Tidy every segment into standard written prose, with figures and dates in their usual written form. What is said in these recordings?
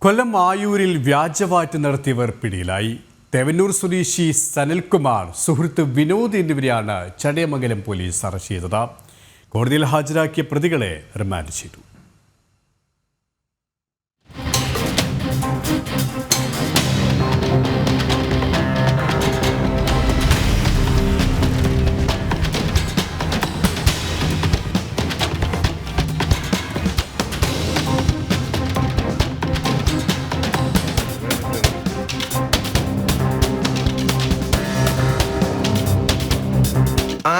കൊല്ലം ആയൂരിൽ വ്യാജവാറ്റ് നടത്തിയവർ പിടിയിലായി. തേവന്നൂർ സ്വദേശി സനൽകുമാർ, സുഹൃത്ത് വിനോദ് എന്നിവരെയാണ് ചടയമംഗലം പോലീസ് അറസ്റ്റ് ചെയ്തത്. കോടതിയിൽ ഹാജരാക്കിയ പ്രതികളെ റിമാൻഡ് ചെയ്തു.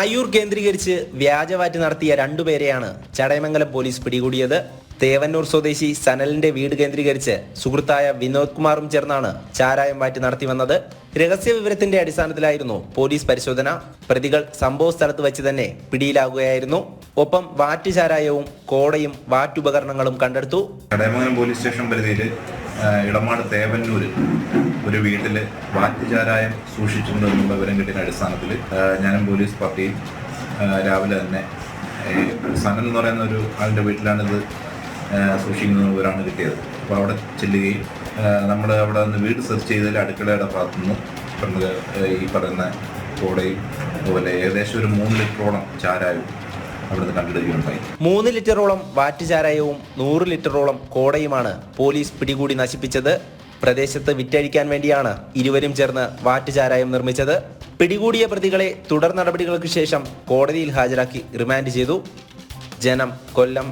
ആയൂർ കേന്ദ്രീകരിച്ച് വ്യാജവാറ്റ് നടത്തിയ രണ്ടുപേരെയാണ് ചടയമംഗലം പോലീസ് പിടികൂടിയത്. തേവന്നൂർ സ്വദേശി സനലിന്റെ വീട് കേന്ദ്രീകരിച്ച് സുഹൃത്തായ വിനോദ് കുമാറും ചേർന്നാണ് ചാരായം വാറ്റ് നടത്തി വന്നത്. രഹസ്യ വിവരത്തിന്റെ അടിസ്ഥാനത്തിലായിരുന്നു പോലീസ് പരിശോധന. പ്രതികൾ സംഭവ സ്ഥലത്ത് വെച്ച് തന്നെ പിടിയിലാകുകയായിരുന്നു. ഒപ്പം വാറ്റ് ചാരായവും കോടയും വാറ്റുപകരണങ്ങളും കണ്ടെടുത്തു. ചടയമംഗലം പോലീസ് സ്റ്റേഷൻ പരിധിയിൽ ഇടമാട് തേവന്നൂർ ഒരു വീട്ടിൽ വാറ്റ് ചാരായം സൂക്ഷിച്ചിട്ടുണ്ട് എന്നുള്ള വിവരം കിട്ടിയ അടിസ്ഥാനത്തിൽ ഞാനും പോലീസ് പാർട്ടിയും രാവിലെ തന്നെ സനൽ എന്ന് പറയുന്ന ഒരു ആളുടെ വീട്ടിലാണിത് സൂക്ഷിക്കുന്ന വിവരമാണ് കിട്ടിയത്. അപ്പോൾ അവിടെ ചെല്ലുകയും നമ്മൾ അവിടെ നിന്ന് വീട് സെർച്ച് ചെയ്തതിൽ അടുക്കളയുടെ ഭാഗത്തുനിന്ന് ഈ പറയുന്ന കോടയും അതുപോലെ ഏകദേശം ഒരു 3 ലിറ്ററോളം ചാരായവും അവിടുന്ന് കണ്ടെടുക്കുകയുണ്ടായി. 3 ലിറ്ററോളം വാറ്റ് ചാരായവും 100 ലിറ്ററോളം കോടയുമാണ് പോലീസ് പിടികൂടി നശിപ്പിച്ചത്. പ്രദേശത്ത് വിറ്റഴിക്കാൻ വേണ്ടിയാണ് ഇരുവരും ചേർന്ന് വാറ്റ് ചാരായം നിർമ്മിച്ചത്. പിടികൂടിയ പ്രതികളെ തുടർ നടപടികൾക്ക് ശേഷം കോടതിയിൽ ഹാജരാക്കി റിമാൻഡ് ചെയ്തു. ജനം, കൊല്ലം.